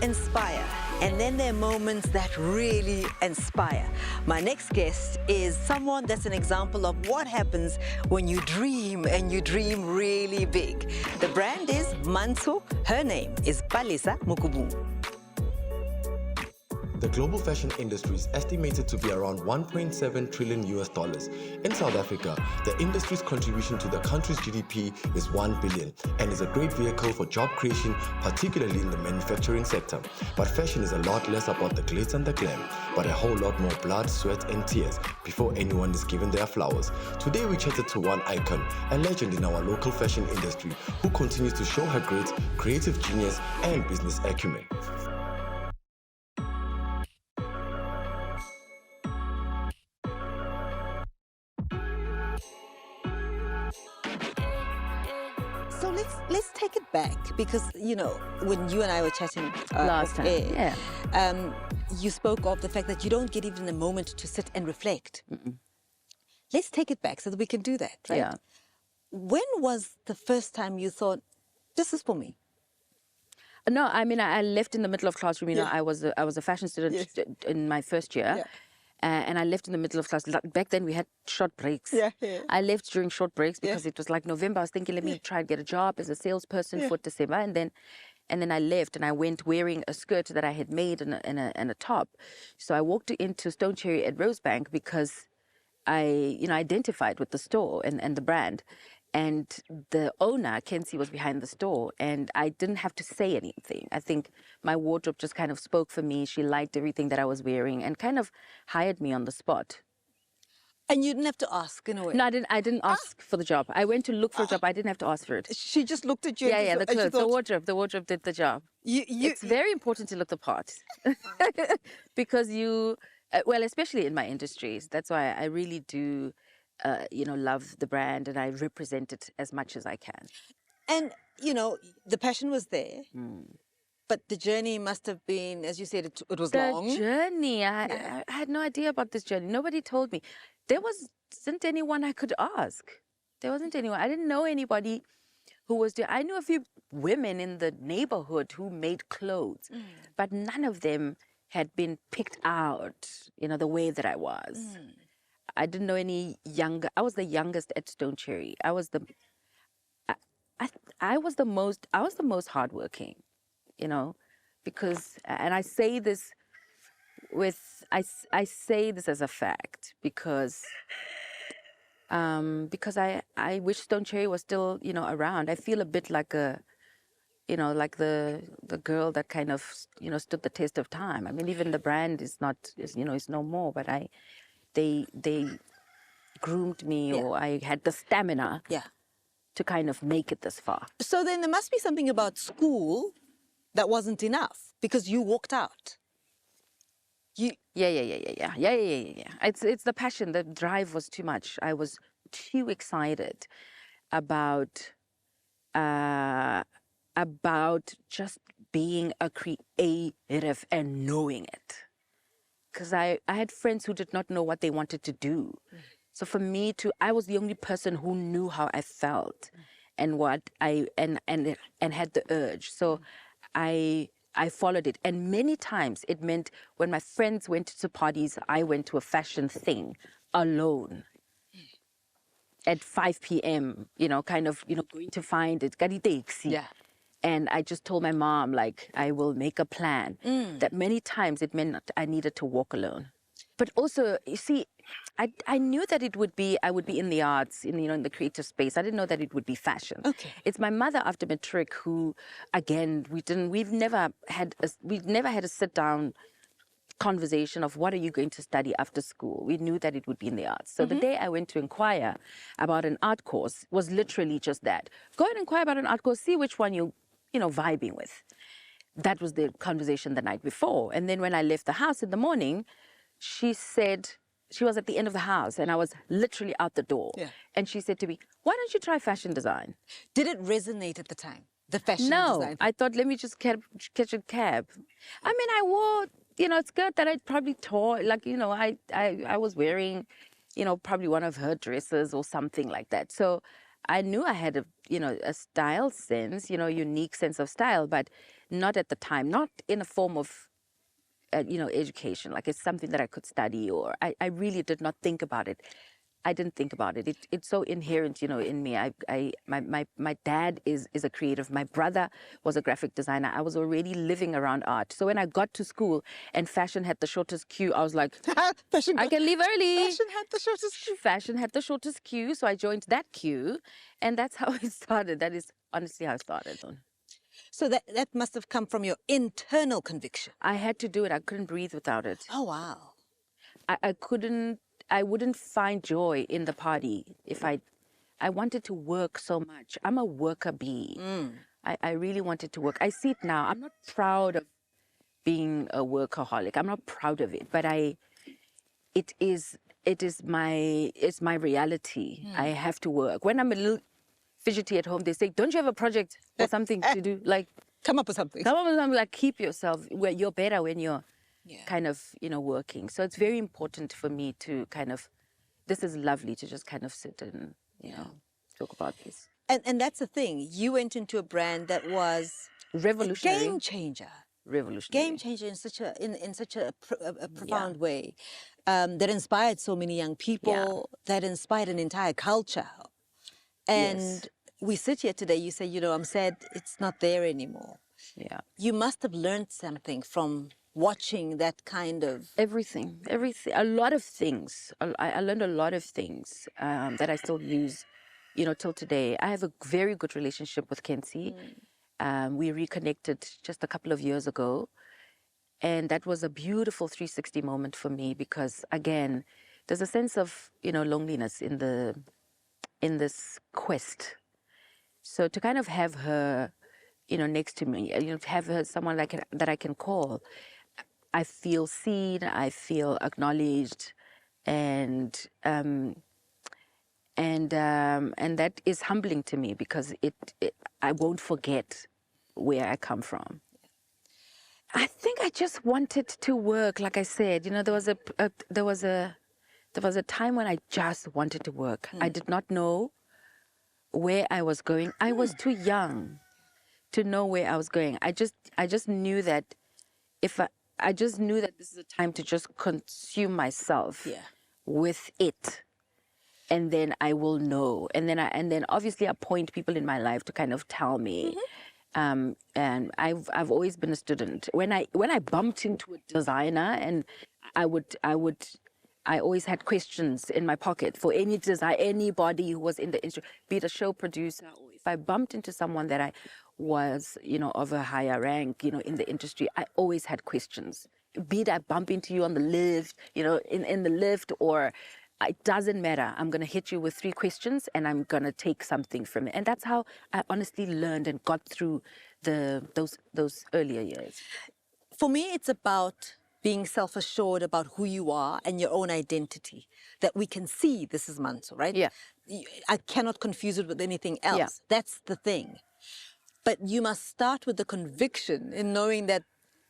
inspire, and then there are moments that really inspire. My next guest is someone that's an example of what happens when you dream, and you dream really big. The brand is Manso. Her name is Palesa Mukubu. The global fashion industry is estimated to be around $1.7 trillion US. In South Africa, the industry's contribution to the country's GDP is $1 billion and is a great vehicle for job creation, particularly in the manufacturing sector. But fashion is a lot less about the glitz and the glam, but a whole lot more blood, sweat and tears before anyone is given their flowers. Today we chatted to one icon, a legend in our local fashion industry, who continues to show her great creative genius and business acumen. So let's take it back, because you know when you and I were chatting last time, you spoke of the fact that you don't get even a moment to sit and reflect. Let's take it back so that we can do that, right? Yeah. When was the first time you thought, this is for me? No, I mean, I left in the middle of classroom. You know, I was a fashion student in my first year. And I left in the middle of class. Back then, we had short breaks. I left during short breaks because it was like November. I was thinking, let me try and get a job as a salesperson for December. And then I left, and I went wearing a skirt that I had made and a top. So I walked into Stone Cherry at Rosebank because I, identified with the store and the brand. And the owner, Kenzie, was behind the store, and I didn't have to say anything. I think my wardrobe just kind of spoke for me. She liked everything that I was wearing and kind of hired me on the spot. And you didn't have to ask, in a way? No, I didn't ask for the job. I went to look for a job. I didn't have to ask for it. She just looked at you. Yeah, the clothes, thought, the wardrobe did the job. It's very important to look the part because well, especially in my industries. That's why I really do love the brand, and I represent it as much as I can. And, the passion was there, but the journey must have been, as you said, it was long. The journey, I had no idea about this journey. Nobody told me. There wasn't anyone I could ask. There wasn't anyone. I didn't know anybody who was there. I knew a few women in the neighborhood who made clothes, but none of them had been picked out, the way that I was. I didn't know any younger. I was the youngest at Stone Cherry. I was the most hardworking, because, and I say this I say this as a fact because I wish Stone Cherry was still, around. I feel a bit like like the girl that kind of, stood the test of time. I mean, even the brand is no more, but they groomed me, or I had the stamina to kind of make it this far. So then there must be something about school that wasn't enough, because you walked out. Yeah. It's the passion, the drive was too much. I was too excited about just being a creative and knowing it. Because I had friends who did not know what they wanted to do. So for me I was the only person who knew how I felt and what and had the urge. So I followed it. And many times it meant when my friends went to parties, I went to a fashion thing alone at 5 p.m., going to find it. And I just told my mom, like, I will make a plan. That many times it meant I needed to walk alone. But also, you see, I knew that I would be in the arts, in the creative space. I didn't know that it would be fashion. Okay. It's my mother after matric who, again, we've never had a sit-down conversation of what are you going to study after school. We knew that it would be in the arts. So the day I went to inquire about an art course was literally just that. Go and inquire about an art course, see which one you vibing with. That was the conversation the night before. And then when I left the house in the morning, she said, she was at the end of the house and I was literally out the door. And she said to me, why don't you try fashion design? Did it resonate at the time, the fashion design? No, I thought, let me just catch a cab. I mean, I wore, a skirt that I probably tore, like, I was wearing, probably one of her dresses or something like that. So I knew I had a style sense, unique sense of style, but not at the time, not in a form of, education. Like it's something that I could study, or I really did not think about it. I didn't think about it. It's so inherent, in me. My dad is a creative. My brother was a graphic designer. I was already living around art. So when I got to school and fashion had the shortest queue, I was like, I can leave early. Fashion had the shortest queue. Fashion had the shortest queue, so I joined that queue, and that's how it started. That is honestly how it started. So that must have come from your internal conviction. I had to do it. I couldn't breathe without it. Oh, wow. I wouldn't find joy in the party if I wanted to work so much. I'm a worker bee. I really wanted to work. I see it now. I'm not proud of being a workaholic. I'm not proud of it, but it's my reality. I have to work. When I'm a little fidgety at home, they say, don't you have a project or something to do? Like, come up with something. Come up with something, like keep yourself where you're better when you're kind of, working. So it's very important for me to kind of, this is lovely to just kind of sit and, talk about this. And that's the thing. You went into a brand that was Revolutionary. a game changer. Revolutionary. Game changer in such a profound way that inspired so many young people, that inspired an entire culture. And we sit here today, you say, I'm sad it's not there anymore. Yeah. You must have learned something from watching that kind of... Everything, a lot of things. I learned a lot of things that I still use, till today. I have a very good relationship with Kenzie. We reconnected just a couple of years ago. And that was a beautiful 360 moment for me because, again, there's a sense of, loneliness in this quest. So to kind of have her, next to me, have her someone that I can call, I feel seen, I feel acknowledged, and that is humbling to me because I won't forget where I come from. I think I just wanted to work, like I said. There was a time when I just wanted to work. I did not know where I was going. I was too young to know where I was going. I just knew that I just knew that this is a time to just consume myself with it, and then I will know. And then obviously appoint people in my life to kind of tell me. And I've always been a student. When I bumped into a designer, and I always had questions in my pocket for anybody who was in the industry, be it a show producer, or if I bumped into someone that I was, of a higher rank, in the industry, I always had questions. Be it I bump into you on the lift, in the lift, or it doesn't matter. I'm going to hit you with 3 questions and I'm going to take something from it. And that's how I honestly learned and got through those earlier years. For me, it's about being self-assured about who you are and your own identity, that we can see this is Manso, right? Yeah. I cannot confuse it with anything else. Yeah. That's the thing. But you must start with the conviction in knowing that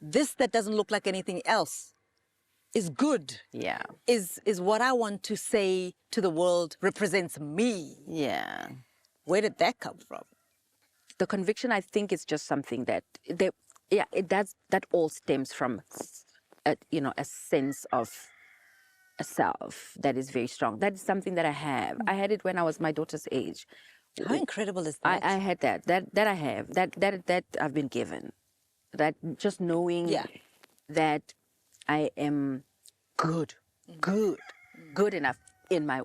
this that doesn't look like anything else is good. Yeah. Is what I want to say to the world represents me. Yeah. Where did that come from? The conviction, I think, is just something that all stems from a sense of a self that is very strong. That is something that I have. I had it when I was my daughter's age. How incredible is that? I had that. That I have. That I've been given. That just knowing that I am good enough in my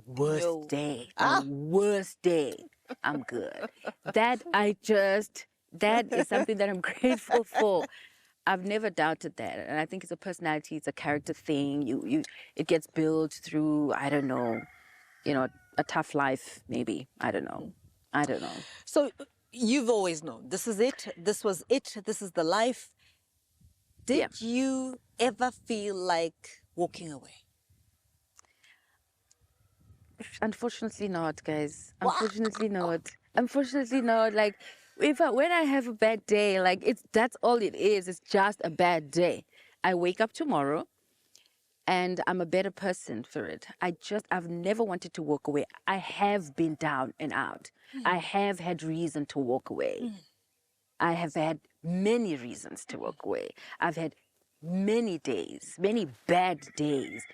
worst day. My worst day, I'm good. That is something that I'm grateful for. I've never doubted that, and I think it's a personality, it's a character thing. It gets built through, I don't know, a tough life, maybe. I don't know. So you've always known this is it. This was it. This is the life. Did you ever feel like walking away? Unfortunately not, guys. Unfortunately not. Unfortunately not. Like, when I have a bad day, like that's all it is. It's just a bad day. I wake up tomorrow And I'm a better person for it. I've never wanted to walk away. I have been down and out. I have had reason to walk away. I have had many reasons to walk away. I've had many days, many bad days,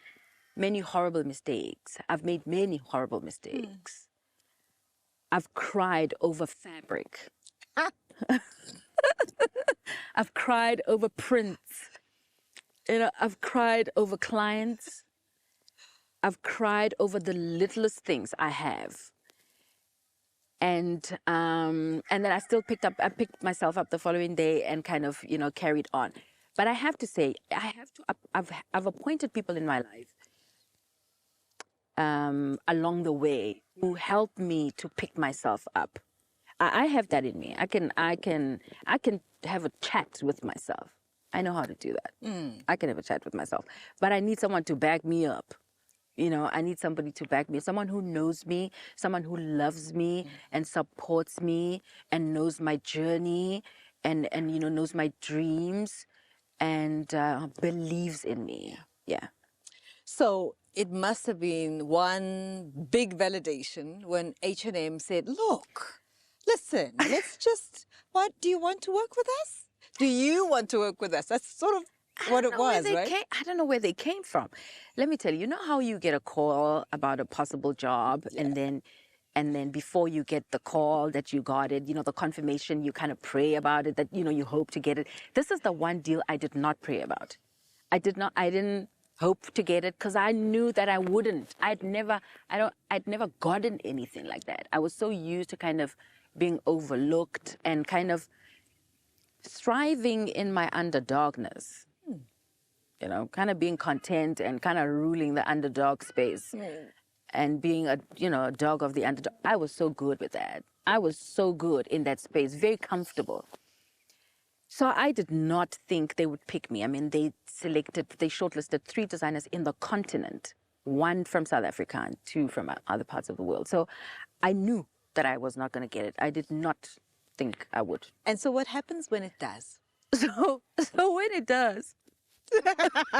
many horrible mistakes. I've made many horrible mistakes. I've cried over fabric. I've cried over prints. You know, I've cried over clients. I've cried over the littlest things I have. And then I still picked myself up the following day and kind of, you know, carried on. But I have to say, I've appointed people in my life along the way who helped me to pick myself up. I have that in me. I can have a chat with myself. I know how to do that. I can have a chat with myself. But I need someone to back me up. You know, I need somebody to back me, someone who knows me, someone who loves me and supports me and knows my journey and you know, knows my dreams and believes in me. Yeah. So it must have been one big validation when H&M said, look, listen, let's just, what, do you want to work with us? Do you want to work with us? That's sort of what it was, right? I don't know where they came from. Let me tell you, you know how you get a call about a possible job and then before you get the call that you got it, you know, the confirmation, you kind of pray about it, that, you know, you hope to get it. This is the one deal I did not pray about. I didn't hope to get it because I knew that I wouldn't. I'd never gotten anything like that. I was so used to kind of being overlooked and kind of thriving in my underdogness. You know, kind of being content and kind of ruling the underdog space and being a dog of the underdog. I was so good with that. I was so good in that space, very comfortable. So I did not think they would pick me. I mean, they shortlisted 3 designers in the continent, 1 from South Africa and 2 from other parts of the world. So I knew that I was not going to get it. I did not think I would. And so what happens when it does? So when it does, I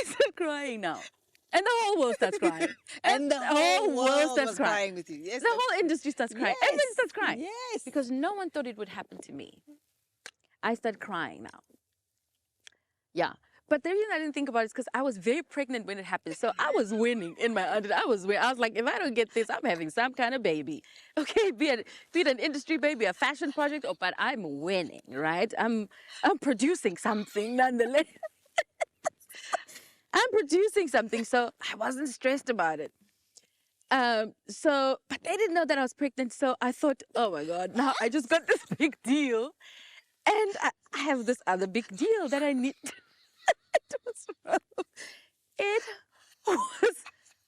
start crying now. And the whole world starts crying. And the whole world starts was crying with you. Yes. The whole industry starts crying. Yes. Everyone starts crying. Yes. Because no one thought it would happen to me. I start crying now. Yeah. But the reason I didn't think about it is because I was very pregnant when it happened. So I was winning in my under. I was like, if I don't get this, I'm having some kind of baby. Okay, be it an industry baby, a fashion project, but I'm winning, right? I'm producing something nonetheless. I'm producing something, so I wasn't stressed about it. But they didn't know that I was pregnant, so I thought, oh my God, now I just got this big deal, and I have this other big deal that I need. It was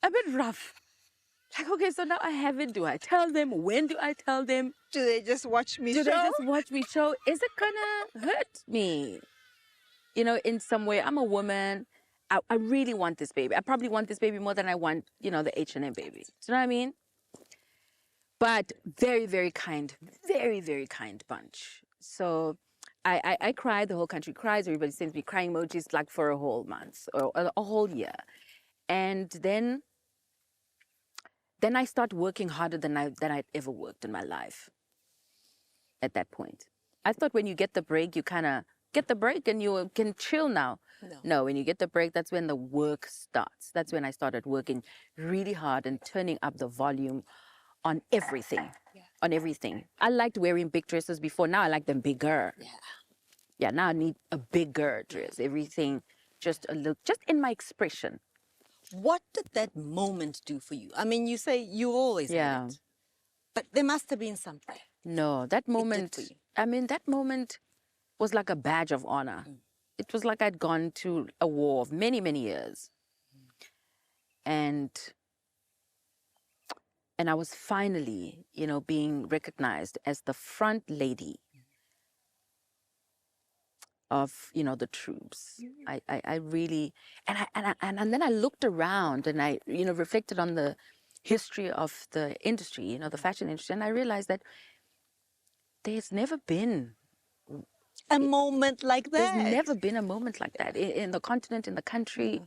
a bit rough. Like, okay, so now I have it. Do I tell them? When do I tell them? Do they just watch me show? Do they just watch me show? Is it gonna hurt me? You know, in some way, I'm a woman. I really want this baby. I probably want this baby more than I want, you know, the H&M baby. Do you know what I mean? But very, very kind bunch. So I cried, the whole country cries, everybody sends me crying emojis like for a whole month or a whole year. And then I start working harder than I'd ever worked in my life at that point. I thought when you get the break, you kind of get the break and you can chill now. No, when you get the break, that's when the work starts. That's when I started working really hard and turning up the volume on everything. On everything. I liked wearing big dresses before. Now I like them bigger. Yeah, now I need a bigger dress. Everything just a little, just in my expression. What did that moment do for you? I mean, you say you always had it, but there must have been something. No, that moment, I mean, that moment was like a badge of honor. It was like I'd gone to a war of many, many years. And I was finally, you know, being recognized as the front lady of, you know, the troops. I really, and then I looked around and I, you know, reflected on the history of the industry, you know, the fashion industry, and I realized that there's never been a moment like that. There's never been a moment like that in the continent, in the country,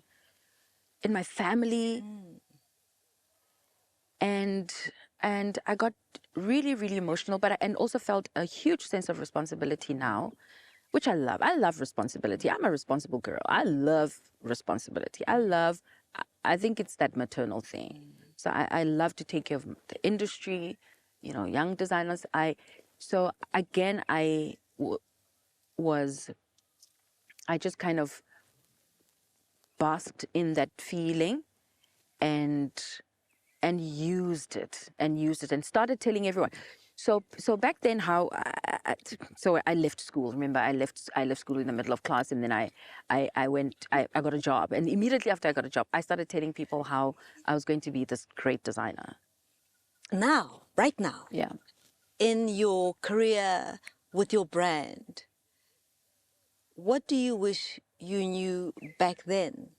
in my family. And I got really, really emotional, and also felt a huge sense of responsibility now, which I love. I love responsibility. I'm a responsible girl. I love responsibility. I think it's that maternal thing. So I love to take care of the industry, young designers. So again, I just kind of basked in that feeling and used it and started telling everyone. So back then, so I left school. Remember, I left school in the middle of class, and then I got a job. And immediately after I got a job, I started telling people how I was going to be this great designer. Now, right now, Yeah. in your career with your brand, what do you wish you knew back then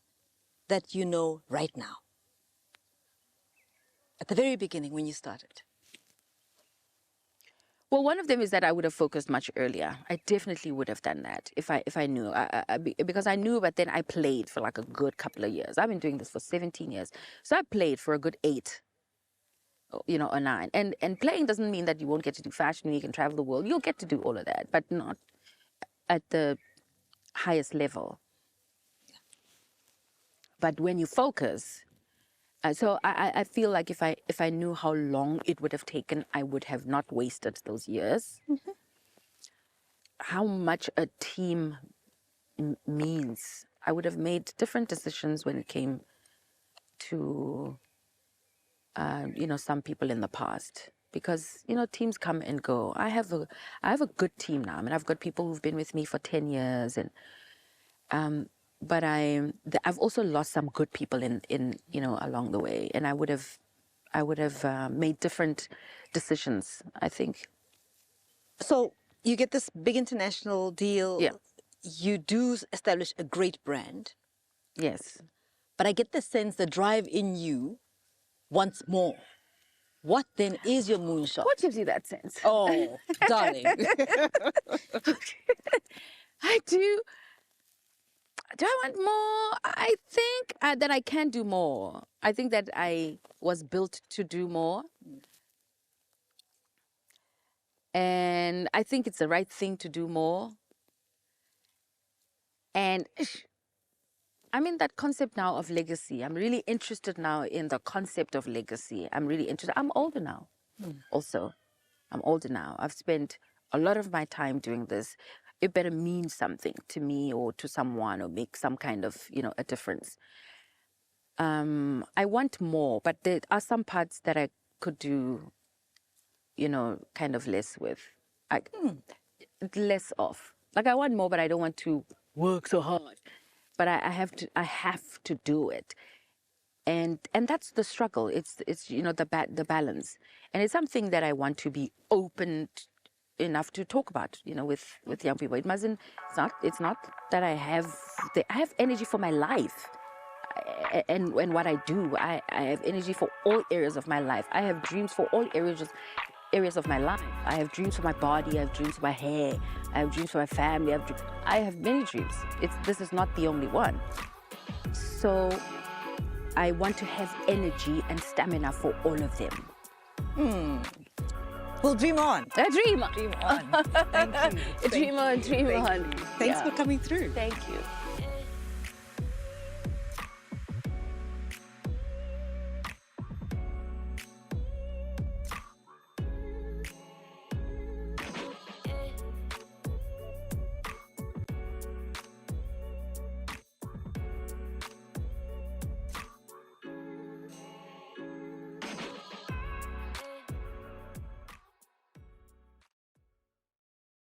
that you know right now? At the very beginning, when you started. Well, one of them is that I would have focused much earlier. I definitely would have done that if I knew. Because I knew, but then I played for like a good couple of years. I've been doing this for 17 years. So I played for a good 8, or 9. And playing doesn't mean that you won't get to do fashion, you can travel the world. You'll get to do all of that, but not at the highest level. But when you focus... So I feel like if I knew how long it would have taken, I would have not wasted those years. How much a team means. I would have made different decisions when it came to, some people in the past. Because, teams come and go. I have a good team now. I mean, I've got people who've been with me for 10 years and... But I've also lost some good people in along the way, and I would have made different decisions, I think. So you get this big international deal. Yeah. You do establish a great brand, Yes. but I get the sense, the drive in you wants more. What then is your moonshot? What gives you that sense? Oh, darling. I do. Do I want more? I think that I can do more. I think that I was built to do more. And I think it's the right thing to do more. And I mean, that concept now of legacy. I'm really interested now in the concept of legacy. I'm really interested. I'm older now, also. I'm older now. I've spent a lot of my time doing this. It better mean something to me or to someone or make some kind of, a difference. I want more, but there are some parts that I could do, kind of less with. Less of. Like, I want more, but I don't want to work so hard. But I have to do it. And that's the struggle. It's the balance. And it's something that I want to be open enough to talk about, with young people. It's not that I have energy for my life and what I do. I have energy for all areas of my life. I have dreams for all areas of my life. I have dreams for my body. I have dreams for my hair. I have dreams for my family. I have many dreams. This is not the only one. So I want to have energy and stamina for all of them. Well, dream on. Dream on. Dream on. Thank you. Dream on. Thanks for coming through. Thank you.